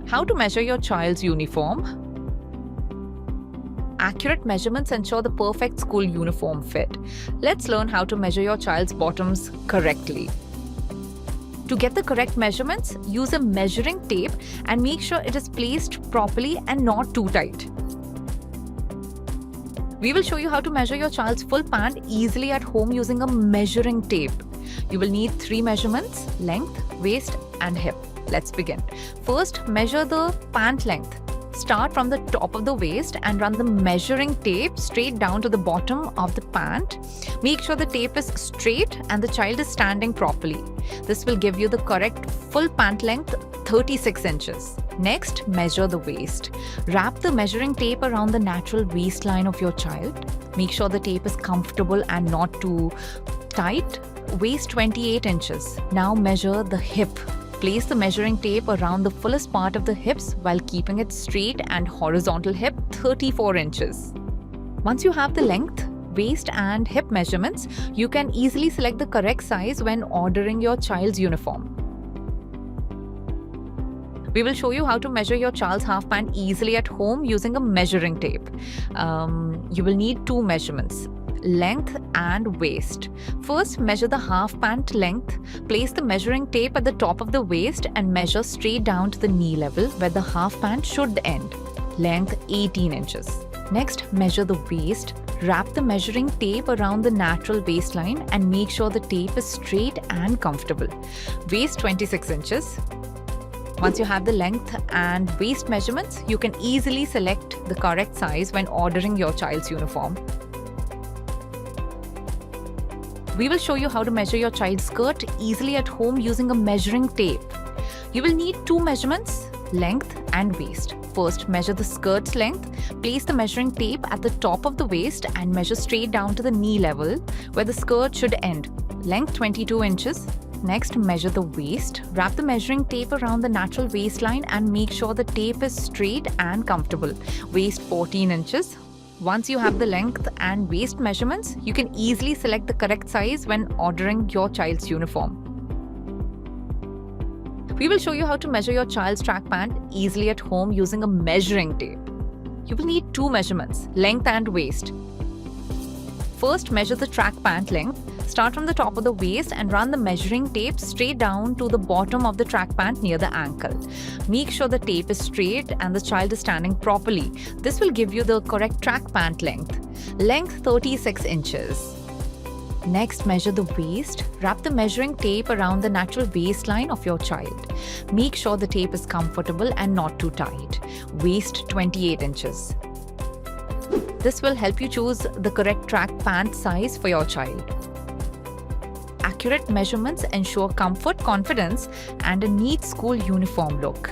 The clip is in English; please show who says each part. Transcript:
Speaker 1: How to measure your child's uniform. Accurate measurements ensure the perfect school uniform fit. Let's learn how to measure your child's bottoms correctly. To get the correct measurements, use a measuring tape and make sure it is placed properly and not too tight. We will show you how to measure your child's full pant easily at home using a measuring tape. You will need 3 measurements: length, waist, and hip. Let's begin. First, measure the pant length. Start from the top of the waist and run the measuring tape straight down to the bottom of the pant. Make sure the tape is straight and the child is standing properly. This will give you the correct full pant length, 36 inches. Next, measure the waist. Wrap the measuring tape around the natural waistline of your child. Make sure the tape is comfortable and not too tight. Waist 28 inches. Now measure the hip. Place the measuring tape around the fullest part of the hips while keeping it straight and horizontal hip 34 inches. Once you have the length, waist and hip measurements, you can easily select the correct size when ordering your child's uniform. We will show you how to measure your child's half pant easily at home using a measuring tape. You will need 2 measurements: length and waist. First, measure the half pant length. Place the measuring tape at the top of the waist and measure straight down to the knee level where the half pant should end. Length 18 inches. Next, measure the waist. Wrap the measuring tape around the natural waistline and make sure the tape is straight and comfortable. Waist 26 inches. Once you have the length and waist measurements, you can easily select the correct size when ordering your child's uniform. We will show you how to measure your child's skirt easily at home using a measuring tape. You will need 2 measurements: length and waist. First, measure the skirt's length. Place the measuring tape at the top of the waist and measure straight down to the knee level where the skirt should end. Length 22 inches. Next, measure the waist. Wrap the measuring tape around the natural waistline and make sure the tape is straight and comfortable. Waist 14 inches. Once you have the length and waist measurements, you can easily select the correct size when ordering your child's uniform. We will show you how to measure your child's track pant easily at home using a measuring tape. You will need 2 measurements: length and waist. First, measure the track pant length. Start from the top of the waist and run the measuring tape straight down to the bottom of the track pant near the ankle. Make sure the tape is straight and the child is standing properly. This will give you the correct track pant length. Length 36 inches. Next, measure the waist. Wrap the measuring tape around the natural waistline of your child. Make sure the tape is comfortable and not too tight. Waist 28 inches. This will help you choose the correct track pant size for your child. Accurate measurements ensure comfort, confidence, and a neat school uniform look.